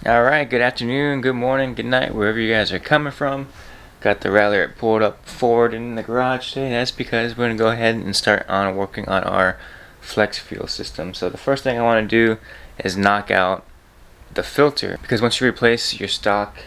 Alright, good afternoon, good morning, good night, wherever you guys are coming from. Got the Ralliart pulled up forward in the garage today. That's because we're going to go ahead and start on working on our flex fuel system. So the first thing I want to do is knock out the filter, because once you replace your stock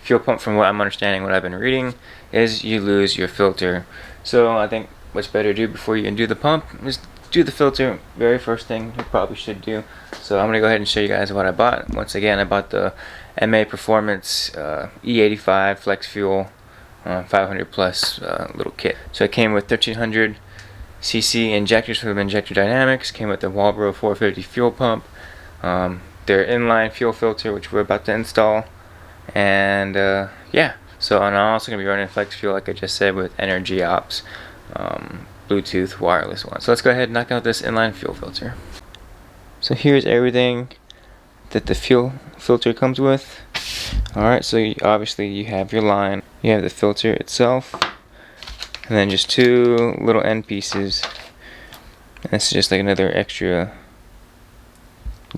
fuel pump, from what I'm understanding, what I've been reading, is you lose your filter. So I think what's better to do before you can do the pump is do the filter. Very first thing you probably should do. So I'm going to go ahead and show you guys what I bought. Once again, I bought the MA Performance E85 Flex Fuel 500 plus little kit. So it came with 1300 cc injectors for the injector dynamics, came with the Walbro 450 fuel pump, their inline fuel filter, which we're about to install, and yeah. So and I'm also going to be running flex fuel, like I just said, with Energy Ops Bluetooth wireless one. So let's go ahead and knock out this inline fuel filter. So here's everything that the fuel filter comes with. Alright, so obviously you have your line, you have the filter itself, and then just two little end pieces. And this is just like another extra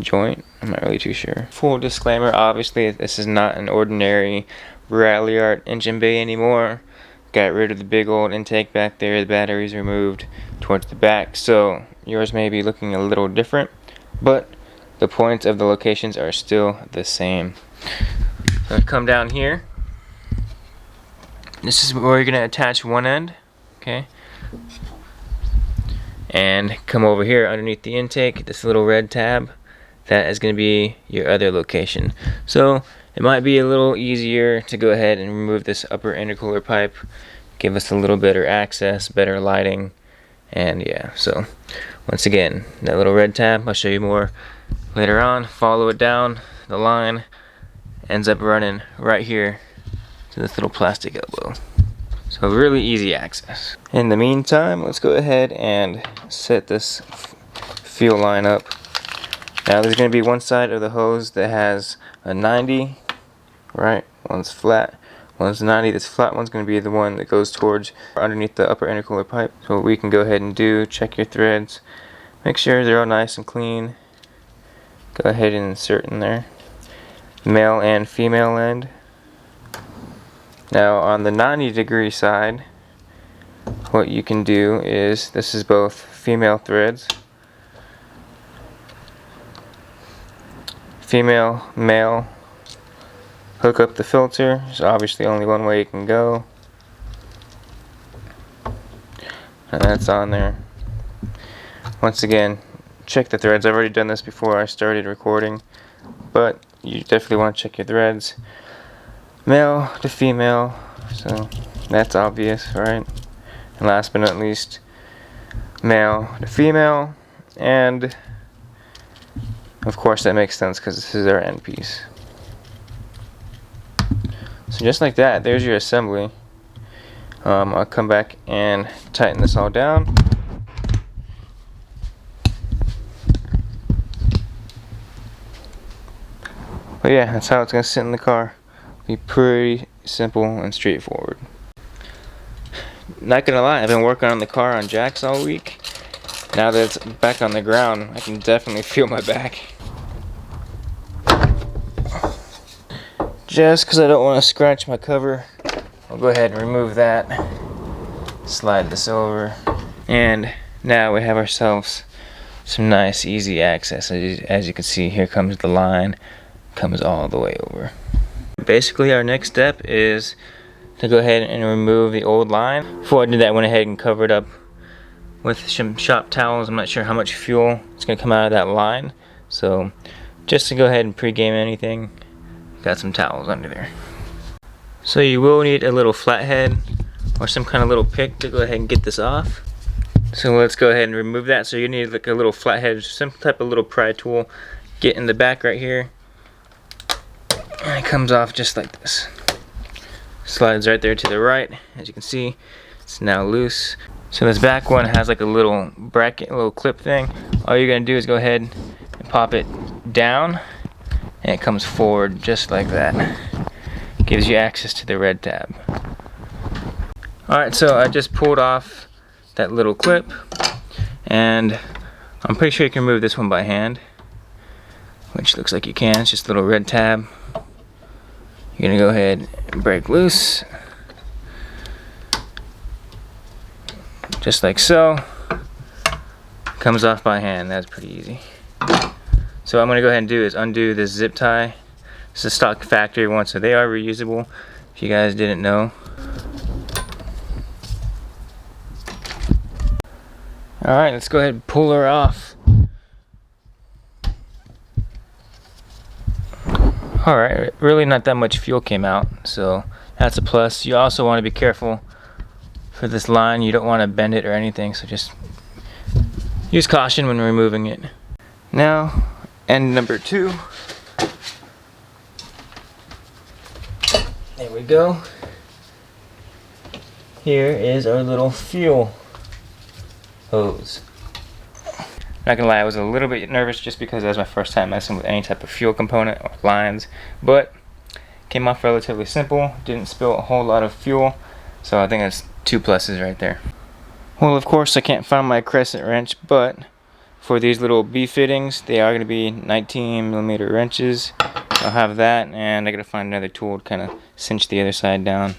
joint. I'm not really too sure. Full disclaimer, obviously this is not an ordinary Ralliart engine bay anymore. Got rid of the big old intake back there, the batteries removed towards the back, so yours may be looking a little different, but the points of the locations are still the same. So come down here. This is where you're going to attach one end, okay? And come over here underneath the intake, this little red tab, that is going to be your other location. So it might be a little easier to go ahead and remove this upper intercooler pipe, give us a little better access, better lighting, and yeah. So once again, that little red tab, I'll show you more later on. Follow it down, the line ends up running right here to this little plastic elbow. So really easy access. In the meantime, let's go ahead and set this fuel line up. Now there's going to be one side of the hose that has a 90, right? One's flat, one's 90. This flat one's going to be the one that goes towards underneath the upper intercooler pipe. So what we can go ahead and do, check your threads, make sure they're all nice and clean. Go ahead and insert in there. Male and female end. Now on the 90-degree side, what you can do is, this is both female threads. Female, male, hook up the filter. There's obviously only one way you can go, and that's on there. Once again, check the threads. I've already done this before I started recording, but you definitely want to check your threads. Male to female, so that's obvious, right? And last but not least, male to female, and of course that makes sense because this is our end piece. So just like that, there's your assembly. I'll come back and tighten this all down. But yeah, that's how it's going to sit in the car. Be pretty simple and straightforward. Not gonna lie, I've been working on the car on jacks all week. Now that it's back on the ground, I can definitely feel my back. Just because I don't want to scratch my cover, I'll go ahead and remove that. Slide this over. And now we have ourselves some nice easy access. As you can see, here comes the line, comes all the way over. Basically our next step is to go ahead and remove the old line. Before I did that, I went ahead and covered up with some shop towels. I'm not sure how much fuel is going to come out of that line, so just to go ahead and pre-game anything, got some towels under there. So you will need a little flathead or some kind of little pick to go ahead and get this off. So let's go ahead and remove that. So you need like a little flathead, some type of little pry tool. Get in the back right here, and it comes off just like this. Slides right there to the right. As you can see, it's now loose. So this back one has like a little bracket, a little clip thing. All you're gonna do is go ahead and pop it down, and it comes forward just like that. Gives you access to the red tab. Alright, so I just pulled off that little clip, and I'm pretty sure you can remove this one by hand. which looks like you can. It's just a little red tab. You're gonna go ahead and break loose, just like so. Comes off by hand. That's pretty easy. So what I'm gonna go ahead and do is undo this zip tie. It's a stock factory one, so they are reusable, if you guys didn't know. Alright, let's go ahead and pull her off. Alright, really not that much fuel came out, so that's a plus. You also want to be careful for this line. You don't want to bend it or anything, so just use caution when removing it. Now, end number 2. There we go. Here is our little fuel hose. Not gonna lie, I was a little bit nervous just because that was my first time messing with any type of fuel component or lines, but came off relatively simple, didn't spill a whole lot of fuel, so I think that's 2 pluses right there. Well, of course I can't find my crescent wrench, but for these little B fittings, they are going to be 19mm wrenches. I'll have that, and I gotta find another tool to kind of cinch the other side down.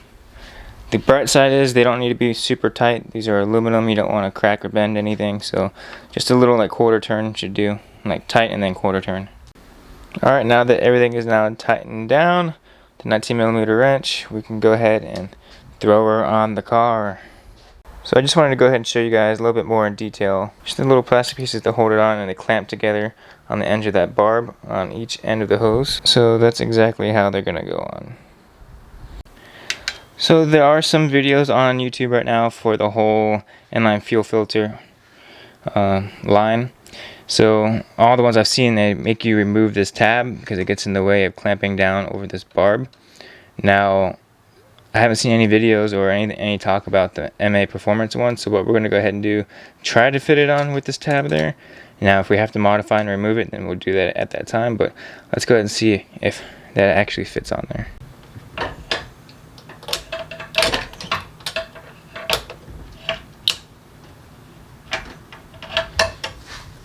The bright side is they don't need to be super tight. These are aluminum. You don't want to crack or bend anything, so just a little like quarter turn should do, like tight and then quarter turn. Alright, now that everything is now tightened down, the 19mm wrench, we can go ahead and throw her on the car. So I just wanted to go ahead and show you guys a little bit more in detail. Just the little plastic pieces to hold it on, and they clamp together on the edge of that barb on each end of the hose. So that's exactly how they're gonna go on. So there are some videos on YouTube right now for the whole inline fuel filter line. So all the ones I've seen, they make you remove this tab because it gets in the way of clamping down over this barb. Now, I haven't seen any videos or any talk about the MA Performance one, so what we're going to go ahead and do, try to fit it on with this tab there. Now if we have to modify and remove it, then we'll do that at that time, but let's go ahead and see if that actually fits on there.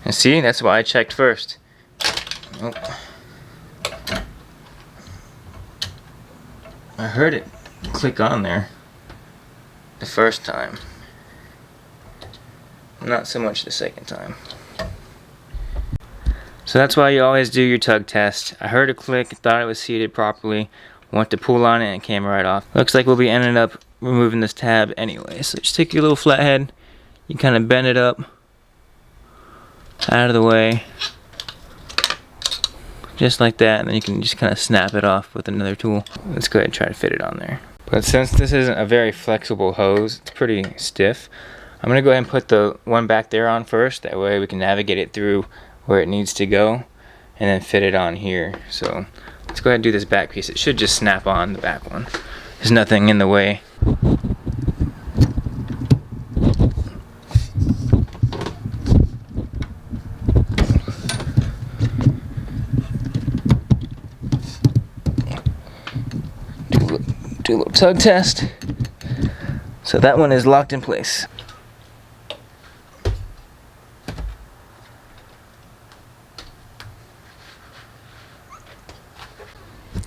And see, that's why I checked first. Oh. I heard it click on there the first time, not so much the second time. So that's why you always do your tug test. I heard a click, thought it was seated properly, went to pull on it and it came right off. Looks like we'll be ending up removing this tab anyway. So just take your little flathead, you kind of bend it up out of the way, just like that, and then you can just kind of snap it off with another tool. Let's go ahead and try to fit it on there. But since this isn't a very flexible hose, it's pretty stiff, I'm going to go ahead and put the one back there on first. That way we can navigate it through where it needs to go, and then fit it on here. So let's go ahead and do this back piece. It should just snap on the back one. There's nothing in the way. Do a little tug test. So that one is locked in place.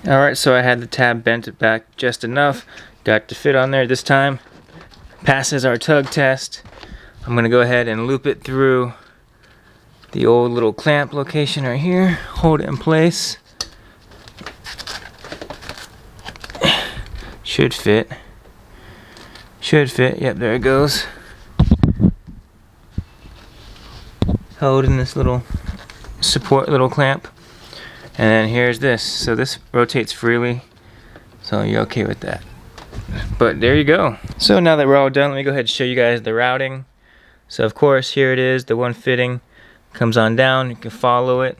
Alright, so I had the tab bent back just enough. Got to fit on there this time. Passes our tug test. I'm going to go ahead and loop it through the old little clamp location right here. Hold it in place. Should fit. Should fit. Yep, there it goes. Hold in this little support little clamp. And then here's this. So this rotates freely. So you're okay with that. But there you go. So now that we're all done, let me go ahead and show you guys the routing. So of course, here it is, the one fitting. Comes on down, you can follow it.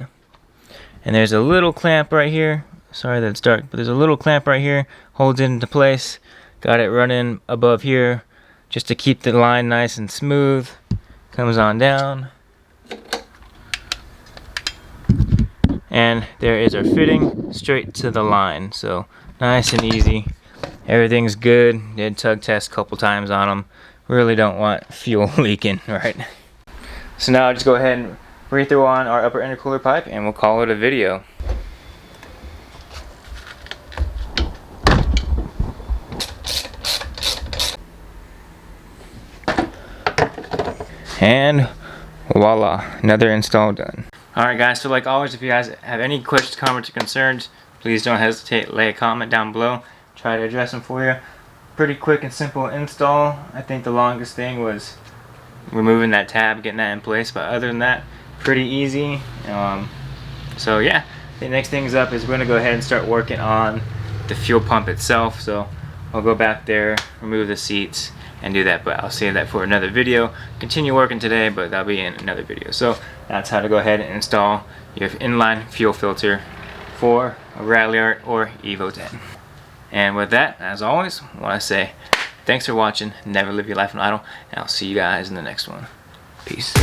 And there's a little clamp right here. Sorry that it's dark, but there's a little clamp right here, holds it into place. Got it running above here just to keep the line nice and smooth. Comes on down. And there is our fitting straight to the line. So nice and easy. Everything's good. Did tug test a couple times on them. Really don't want fuel leaking, right? So now I'll just go ahead and we throw on our upper intercooler pipe and we'll call it a video. And voila, another install done. Alright guys, so like always, if you guys have any questions, comments, or concerns, please don't hesitate to lay a comment down below. Try to address them for you. Pretty quick and simple install. I think the longest thing was removing that tab, getting that in place, but other than that, pretty easy. So yeah, the next things up is we're going to go ahead and start working on the fuel pump itself. So I'll go back there, remove the seats, and do that, but I'll save that for another video. Continue working today, but that'll be in another video. So that's how to go ahead and install your inline fuel filter for a Ralliart or Evo 10. And with that, as always, I want to say thanks for watching. Never live your life in idle, and I'll see you guys in the next one. Peace.